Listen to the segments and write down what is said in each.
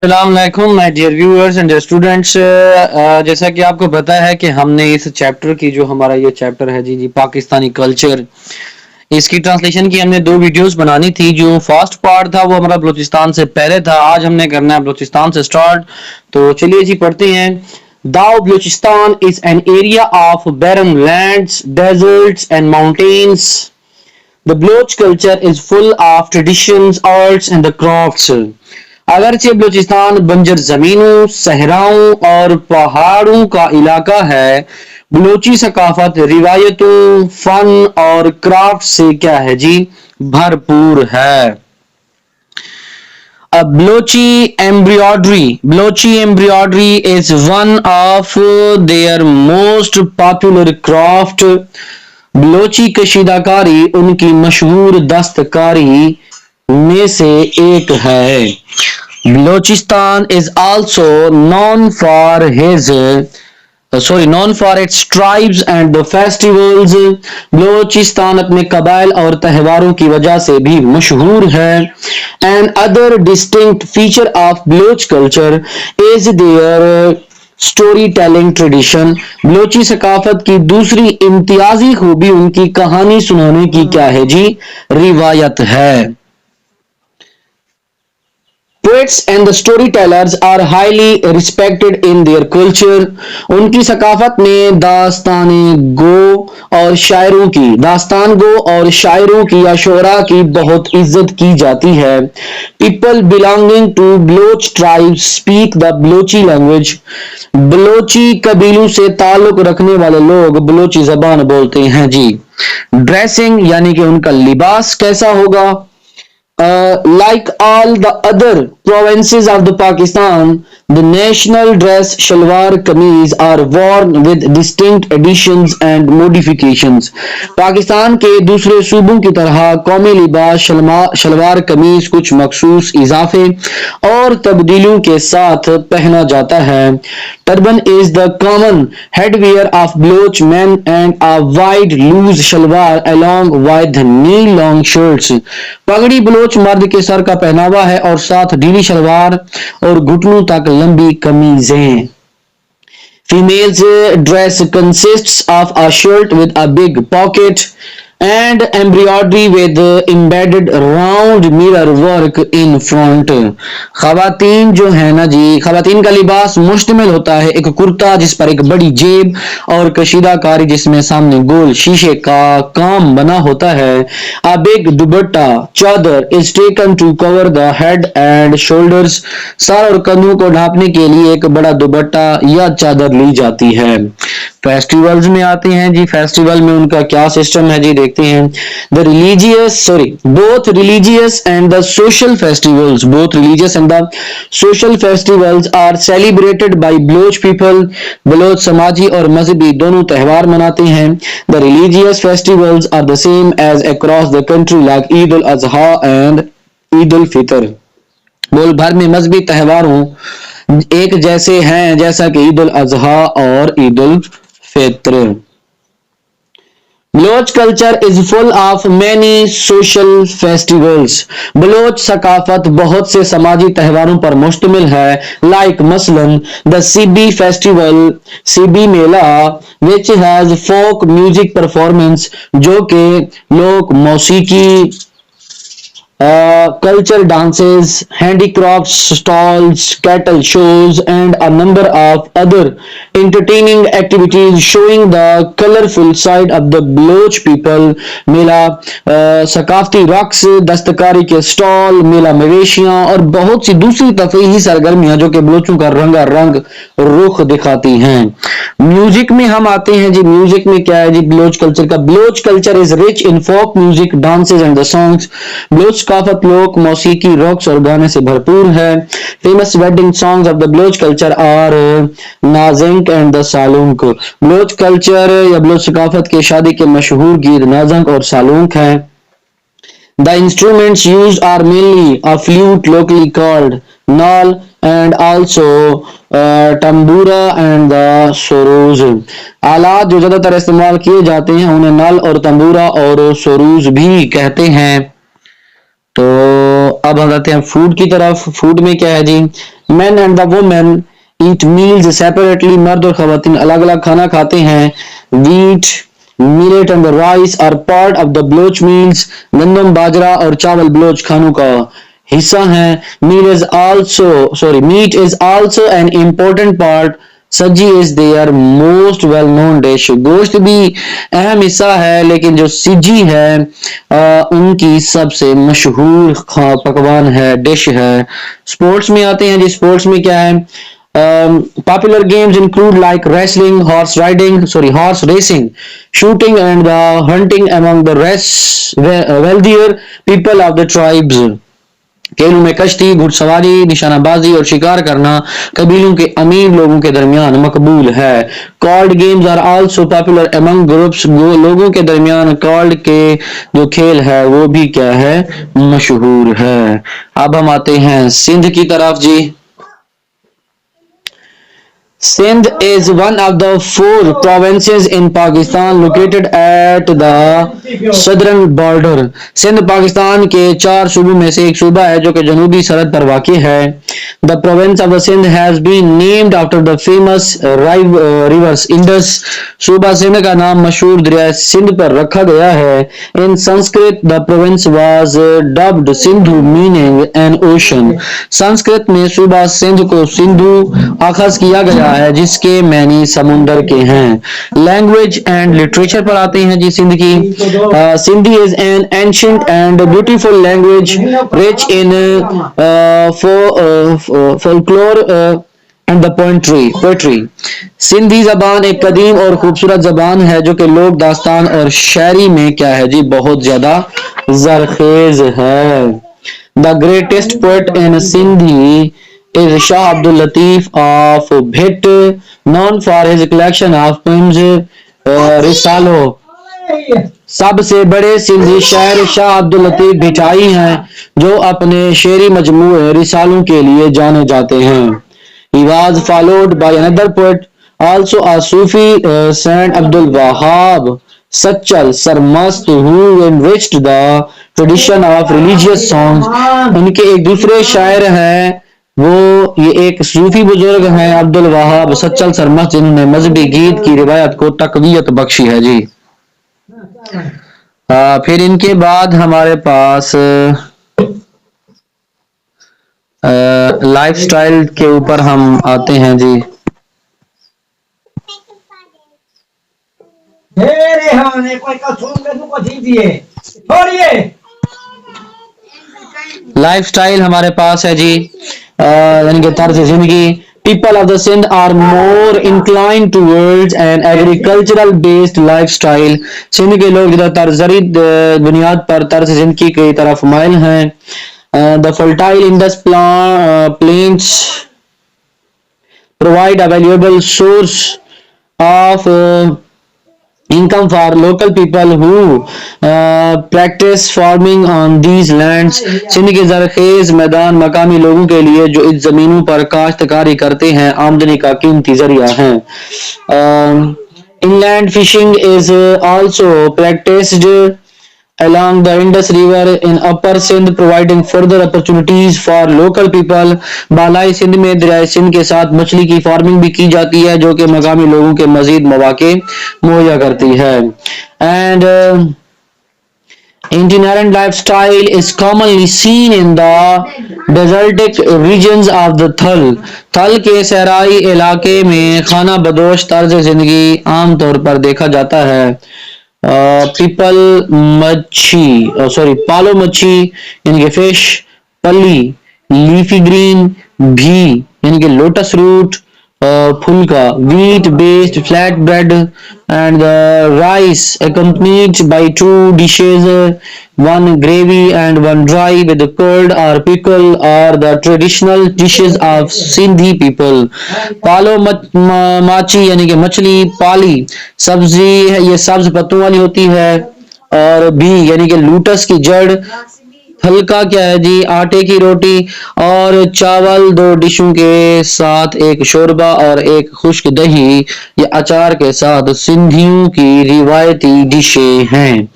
अस्सलामुअलैकुम my dear viewers and students. जैसा कि आपको पता है कि हमने इस चैप्टर की जो हमारा ये चैप्टर है जी पाकिस्तानी कल्चर, इसकी ट्रांसलेशन की हमने दो वीडियोस बनानी थी। जो फर्स्ट पार्ट था वो हमारा बलूचिस्तान से पहले था, आज हमने करना है बलूचिस्तान से स्टार्ट। तो चलिए जी पढ़ते हैं। दाओ Balochistan is an area of barren lands, deserts and mountains. The Baloch culture is full of traditions, arts and the crafts. अगरचे बलूचिस्तान बंजर जमीनों, सहराओं और पहाड़ों का इलाका है, बलूची सकाफत रिवायतों, फन और क्राफ्ट से क्या है जी, भरपूर है। Balochi embroidery is one of their most popular craft. Balochi कशीदाकारी उनकी मशहूर दस्तकारी में से एक है। Balochistan is also known for its tribes and the festivals. Balochistan अपने कबाइल और त्योहारों की वजह से भी मशहूर है। And other distinct feature of Baloch culture is their storytelling tradition. Balochi सकाफत की दूसरी इम्तियाजी खूबी उनकी कहानी सुनाने की क्या है जी, रिवायत है। Poets and the storytellers are highly respected in their culture. उनकी सकाफत में दास्तान गो और शायरों की या शोरा की बहुत इज्जत की जाती है। People belonging to Baloch tribes speak the Balochi language. Balochi कबीलों से ताल्लुक रखने वाले लोग बलोची जबान बोलते हैं जी। ड्रेसिंग यानी कि उनका लिबास कैसा होगा। Like all the other provinces of the Pakistan, the national dress shalwar kameez are worn with distinct additions and modifications. Pakistan के दूसरे सूबों की तरह कौमी लिबास शलवार कमीज कुछ मखसूस इजाफे और तब्दीलियों के साथ पहना जाता है। Turban is the common headwear of Baloch men and a wide loose shalwar along with knee long shirts. पगड़ी बलोच मर्द के सर का पहनावा है और साथ ढीली शलवार और घुटनों तक लंबी कमीजें। Females dress consists of a shirt with a big pocket and embroidery with embedded round mirror work in front. खवातीन जो है ना जी, खवातीन का लिबास मुश्तमिल होता है एक कुर्ता जिस पर एक बड़ी जेब और कशीदाकारी जिसमें सामने गोल शीशे का काम बना होता है। A big दुपट्टा चादर is taken to cover the head and shoulders. Sir और कंधों को ढांपने के लिए एक बड़ा दुपट्टा या चादर ली जाती है। फेस्टिवल्स में आते हैं जी, फेस्टिवल में उनका क्या सिस्टम है जी, देखते हैं। Both religious and the social festivals are celebrated by Baloch people. Baloch समाजी और मजहबी दोनों त्यौहार मनाते हैं। The religious festivals are the same as across the country like Eid ul Adha and Eid ul Fitr. मुल्क भर में मजहबी त्योहारों एक जैसे हैं जैसा कि ईद उल अजहा और Eid ul Fitr. Baloch culture is full of many social festivals. Baloch सकाफत बहुत से समाजी त्योहारों पर मुश्तमिल है। लाइक मसलन द सीबी फेस्टिवल, सीबी मेला, which has folk music performance जो कि लोक मौसीकी, culture dances, handicrafts stalls, cattle shows and a number of other entertaining activities showing the colorful side of the Baloch people. मेला, सकाफती रक्स, दस्तकारी के स्टॉल, मेला मवेशियां और बहुत सी दूसरी तफरीही सरगर्मियां जो कि बलोचों का रंगारंग रुख दिखाती हैं। म्यूजिक में हम आते हैं जी, म्यूजिक में क्या है जी बलोच कल्चर का। Baloch culture is rich in folk music, dances and the songs. Baloch सकाफत लोक मौसीकी, रॉक्स और गाने से भरपूर है। Famous wedding songs of the Baloch culture are Nazenk and the Salook. Baloch culture या बलोच सकाफत के शादी के मशहूर गीत नाजंक और सालूक हैं। The instruments used are mainly a flute locally called nal and also tambura and the Saroj. आलात जो ज्यादातर इस्तेमाल किए जाते हैं उन्हें नल और तंबूरा और सरोज भी कहते हैं। तो अब हम आते हैं फूड की तरफ। फूड में क्या है जी, men and the women eat meals separately, मर्द और खवातीन अलग अलग खाना खाते हैं। Wheat, millet and rice are part of the Baloch meals, गंदम, बाजरा और चावल ब्लोच खानों का हिस्सा है। Meat is also an important part, सब्जी is their most well known dish. गोश्त भी अहम हिस्सा है, लेकिन जो सब्जी है उनकी सबसे मशहूर पकवान है, डिश है। स्पोर्ट्स में आते हैं जी। स्पोर्ट्स में क्या है, popular games include like wrestling, horse racing, shooting and hunting among the wealthier people of the tribes. खेलों में कश्ती, घुड़सवारी, निशानाबाजी और शिकार करना कबीलों के अमीर लोगों के दरमियान मकबूल है। Card games are also popular among groups, लोगों के दरमियान कार्ड के जो खेल है वो भी क्या है, मशहूर है। अब हम आते हैं सिंध की तरफ जी। Sindh is one of the 4 provinces in Pakistan located at the southern border. Sindh Pakistan के 4 सूबों में से एक सूबा है जो कि जनूबी सरहद पर वाक़ है। The province of the Sindh has been named after the famous rivers Indus. सूबा सिंध का नाम मशहूर दरिया सिंध पर रखा गया है। In Sanskrit, the province was dubbed Sindhu, meaning an ocean. Sanskrit में सूबा सिंध को सिंधु आखज किया गया है, जिसके मैनी समुंदर के हैं। लैंग्वेज एंड लिटरेचर पर आते हैं जी सिंध की। Sindhi is an ancient and beautiful language rich in folklore and the poetry. Sindhi जबान एक कदीम और खूबसूरत जबान है जो कि लोक दास्तान और शायरी में क्या है जी, बहुत ज्यादा जरखेज है। The greatest poet in Sindhi is Shah Abdul Latif of Bhitt, known for his collection of poems Risalo. सबसे बड़े सिंधी शायर शाह अब्दुल लतीफ भिटाई हैं, जो अपने शेरी मजमूए रिसालों के लिए जाने जाते हैं। He was followed by another poet, also a Sufi, Saint Abdul Wahab Sachal Sarmast, who enriched the tradition of religious songs. उनके एक दूसरे शायर हैं, वो ये एक सूफी बुजुर्ग हैं अब्दुल वहाब सच्चल सरमस्त, जिन्होंने मजहबी गीत की रिवायत को तकवीयत बख्शी है जी। फिर इनके बाद हमारे पास लाइफस्टाइल के ऊपर हम आते हैं जी। लाइफस्टाइल हमारे पास है जी, यानी कि तर्ज जिंदगी। People of the Sindh are more inclined towards an agricultural based lifestyle. Sindh के लोग ज्यादातर ज़रूरी बुनियाद पर तर्ज जिंदगी की तरफ माइल हैं। The fertile Indus plains provide a valuable source of income for local people who practice farming on these lands. Sindh के ज़रखेज़ मैदान मकामी लोगों के लिए जो इस जमीनों पर काश्तकारी करते हैं आमदनी का कीमती जरिया है। Inland fishing is also practiced along the Indus River in Upper Sindh, providing further opportunities for local people. बालाई Sindh में दरिया सिंध के साथ मछली की फार्मिंग भी की जाती है, जो कि मकामी लोगों के मजीद मौके मुहैया करती है। And itinerant lifestyle is commonly seen in the desertic regions of the थल के सहराई इलाके में खाना बदोश तर्ज जिंदगी आमतौर पर देखा जाता है। पालो मच्छी यानी कि फिश, पली, लीफी ग्रीन, भी यानी कि लोटस रूट, फुल्का, wheat based flat bread and the rice accompanied by 2 dishes, one gravy and one dry with curd or pickle are the traditional dishes of Sindhi people. पालो माची यानी कि मछली, पाली सब्जी है, ये सब्ज पत्तों वाली होती है, और भी यानी कि लूटस की जड़, हल्का क्या है जी, आटे की रोटी और चावल 2 डिशों के साथ एक शोरबा और एक खुश्क दही या अचार के साथ सिंधियों की रिवायती डिशें हैं।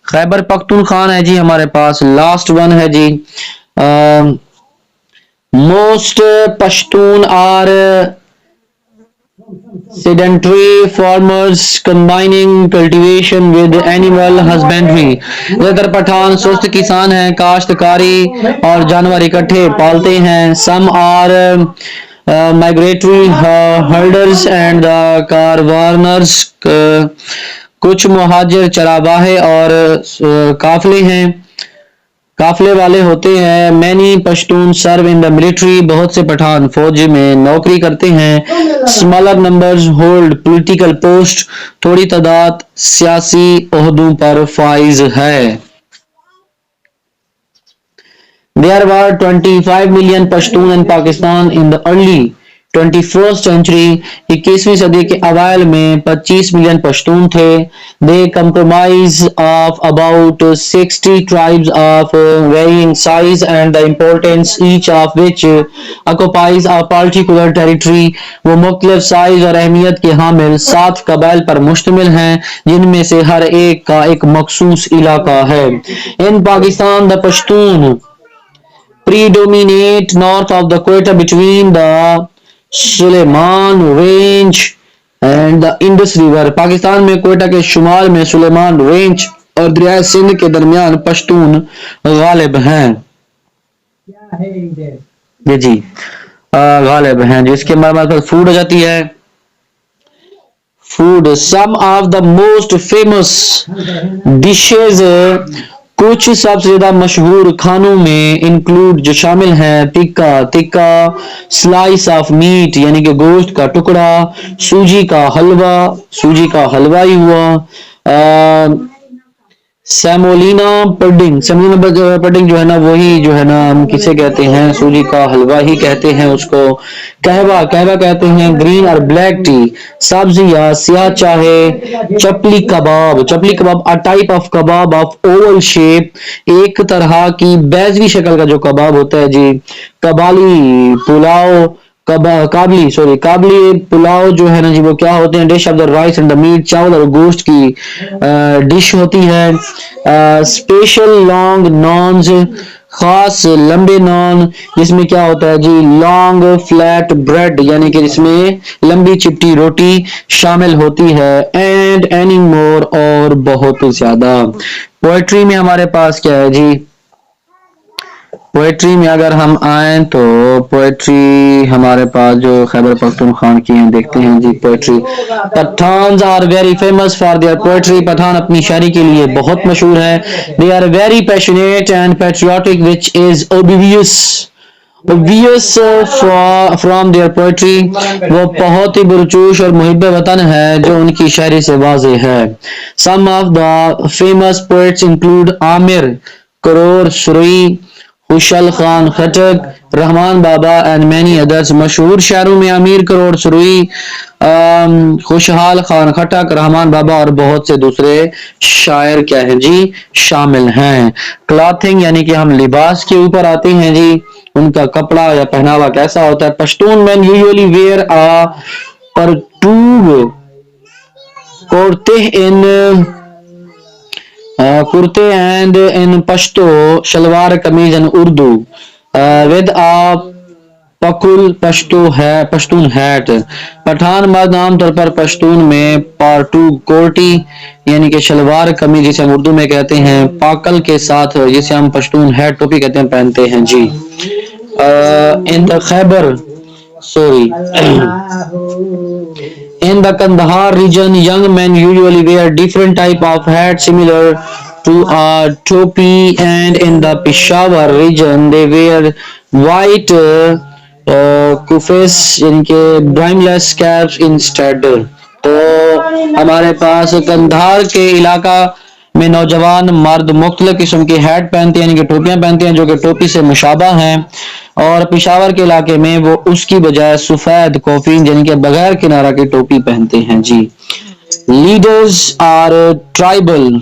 खैबर पख्तूनख्वा है जी हमारे पास। लास्ट वन है जी, most Pashtun are sedentary farmers combining cultivation with animal husbandry। ज्यादातर पठान सुस्त किसान हैं, काश्तकारी और जानवर इकट्ठे पालते हैं। some are migratory herders and caravanas। कुछ मुहाजिर चरागाहे और काफले हैं, काफले वाले होते हैं। Many Pashtun serve in the military. बहुत से पठान फौज में नौकरी करते हैं। Smaller numbers hold political post. थोड़ी तादाद सियासी ओहदों पर फाइज है। There were 25 million Pashtun in Pakistan in the early 21st century। 21वीं सदी के अवाइल में 25 मिलियन पश्तून थे। They comprise of about 60 tribes of varying size and the importance, each of which occupies a particular territory। वो मुख्तलिफ साइज और अहमियत के हामिल 7 कबाइल पर मुश्तमिल हैं, जिनमें से हर एक का एक मखसूस इलाका है। In Pakistan, the Pashtun predominate north of the Quetta between the Sulaiman range and the Indus river. Pakistan में क्वेटा के शुमाल में सुलेमान रेंज और दरिया सिंध के दरमियान पश्तून गालिब हैं। ये जी गालिब हैं, जिसके हमारे फूड हो जाती है। Food, some of the most famous dishes, कुछ सबसे ज्यादा मशहूर खानों में इंक्लूड जो शामिल हैं, tikka, tikka slice of meat यानी कि गोश्त का टुकड़ा, सूजी का हलवा, सूजी का हलवा ही हुआ, सेमोलिना पुडिंग, सेमोलिना पुडिंग जो है ना, वही जो है ना हम किसे कहते हैं, सूजी का हलवा ही कहते हैं उसको। कहवा, कहवा कहते हैं ग्रीन और ब्लैक टी, सब्जी या सियाह चाहे। Chapli kebab, chapli kebab a type of kebab of oval shape, एक तरह की बैजवी शक्ल का जो कबाब होता है जी। कबाली पुलाव, काबली पुलाव जो है ना जी, वो क्या होते हैं, dish of the rice and the meat, चावल और गोश्त की डिश होती है। स्पेशल लॉन्ग नॉन्स, खास लंबे नॉन, जिसमें क्या होता है जी, लॉन्ग फ्लैट ब्रेड यानी कि जिसमें लंबी चिपटी रोटी शामिल होती है। एंड एनी मोर, और बहुत ज्यादा। पोएट्री में हमारे पास क्या है जी, पोएट्री में अगर हम आए तो पोएट्री हमारे पास जो खैबर पख्तूनख्वा की हैं, देखते हैं जी poetry. Pathans are very famous for their poetry. Pathan अपनी शायरी के लिए बहुत मशहूर है। They are very passionate and patriotic which is obvious from their poetry। वो बहुत ही पुरजोश और मुहिब वतन है जो उनकी शायरी से वाज़े है। Some of the famous poets include Amir Karor Suri, Khushal Khan Khattak, Rahman Baba and many others. मशहूर शायरों में अमीर करोड़ सुरई, खुशहाल खान खटक, रहमान बाबा और बहुत से दूसरे शायर क्या है जी, शामिल हैं। क्लॉथिंग यानी कि हम लिबास के ऊपर आते हैं जी, उनका कपड़ा या पहनावा कैसा होता है। Pashtun man usually wear a partug कुर्ते इन कुर्ते and in Pashto shalwar kameez in Urdu with a pakul Pashtun hat. Pathan मर्द आमतौर पर पश्तून में पार्टू कोटी यानी कि शलवार कमीज जिसे हम उर्दू में कहते हैं, पाकल के साथ जिसे हम पश्तून हैट टोपी कहते हैं, पहनते हैं जी। In the Khyber sorry in the Kandahar region young men usually wear different type of hat similar to a topi, and in the Peshawar region they wear white kufis यानी कि brimless caps instead। तो हमारे पास कंधार के इलाका में नौजवान मर्द मुख्तलिफ किस्म के हैट पहनते हैं यानी कि टोपियां पहनते हैं जो कि टोपी से मुशाबा हैं, और पेशावर के इलाके में वो उसकी बजाय सफेद कोफीन यानी कि बगैर किनारा की टोपी पहनते हैं जी। Leaders are tribal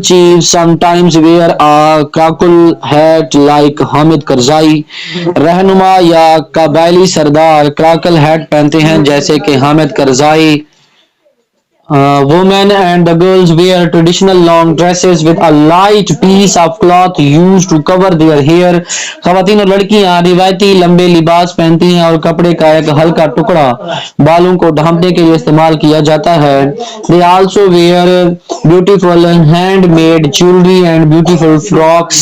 chiefs sometimes wear a kakul hat like Hamid Karzai. रहनुमा या कबायली सरदार क्राकल हैट पहनते हैं जैसे कि Hamid Karzai. Women and the girls wear traditional long dresses with a light piece of cloth used to cover their hair. खवातीन और लड़कियां रिवायती लंबे लिबास पहनती हैं और कपड़े का एक हल्का टुकड़ा बालों को ढांपने के लिए इस्तेमाल किया जाता है. They also wear beautiful handmade jewelry and beautiful frocks.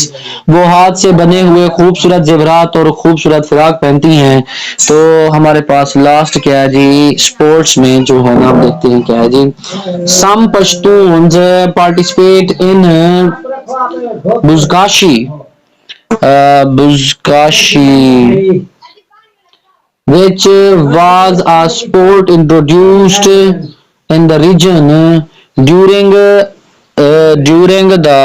वो हाथ से बने हुए खूबसूरत जेवरात और खूबसूरत फ्रॉक पहनती हैं. तो हमारे पास लास्ट क्या है जी, स्पोर्ट्स में जो है ना, आप देखते हैं क्या है जी. Some Pashtuns participate in Buzkashi, which was a sport introduced in the region during the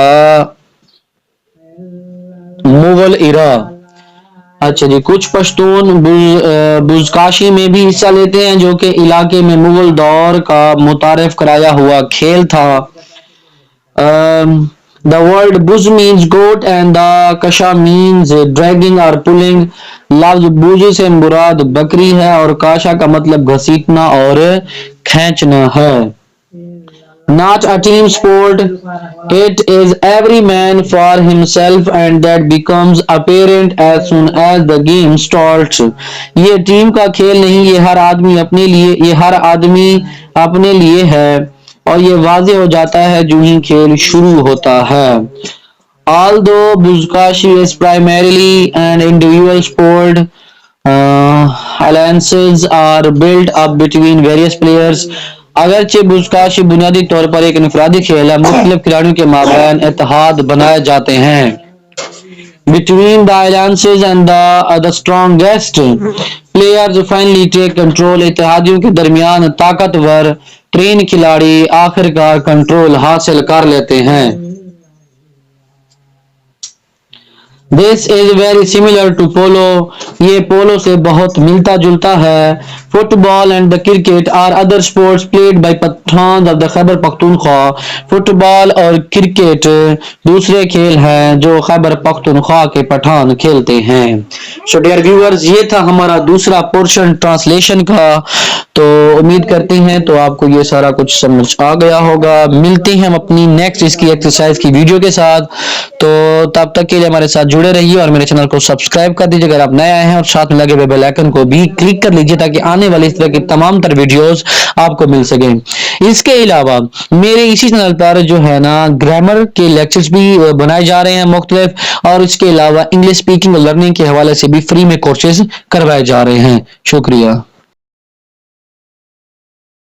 Mughal इरा. अच्छा जी, कुछ पश्तून बुज़काशी में भी हिस्सा लेते हैं जो कि इलाके में मुगल दौर का मुतारिफ कराया हुआ खेल था. The word buz means goat and the kasha means dragging or pulling. लफ्ज बुज से मुराद बकरी है और काशा का मतलब घसीटना और खींचना है. Not a team sport. It is every man for himself and that becomes apparent as soon as the game starts. ये टीम का खेल नहीं, ये हर आदमी अपने लिए है और ये वाज़ेह हो जाता है जो ही खेल शुरू होता है. Although Buzkashi is primarily an individual sport, alliances are built up between various players. अगरचे बुज़काशी बुनियादी तौर पर एक इनफरादी खेल है, मुख्तलिफ खिलाड़ियों के माबैन इत्तेहाद बनाए जाते हैं. Between the alliances and the strongest players finally take control. इत्तेहादियों के दरमियान ताकतवर ट्रेन खिलाड़ी आखिरकार कंट्रोल हासिल कर लेते हैं. This is very similar to polo. ये पोलो से बहुत मिलता जुलता है. Football and the cricket are other sports played by Pathans of the Khyber Pakhtunkhwa. Football और क्रिकेट दूसरे खेल हैं जो खैबर पख्तूनख्वा के पठान खेलते हैं. So dear viewers, ये था हमारा दूसरा पोर्शन ट्रांसलेशन का. तो उम्मीद करते हैं तो आपको ये सारा कुछ समझ आ गया होगा. मिलते हैं हम अपनी नेक्स्ट इसकी एक्सरसाइज की वीडियो के साथ. तो तब तक के लिए हमारे साथ जुड़े रहिए और मेरे चैनल को सब्सक्राइब कर दीजिए अगर आप नए आए हैं और साथ में लगे हुए बेल आइकन को भी क्लिक कर लीजिए ताकि आने वाली इस तरह की तमाम तर वीडियोस आपको मिल सके. इसके अलावा मेरे इसी चैनल पर जो है ना ग्रामर के लेक्चर्स भी बनाए जा रहे हैं मुख्तलिफ, और इसके अलावा इंग्लिश स्पीकिंग और लर्निंग के हवाले से भी फ्री में कोर्सेज करवाए जा रहे हैं. शुक्रिया.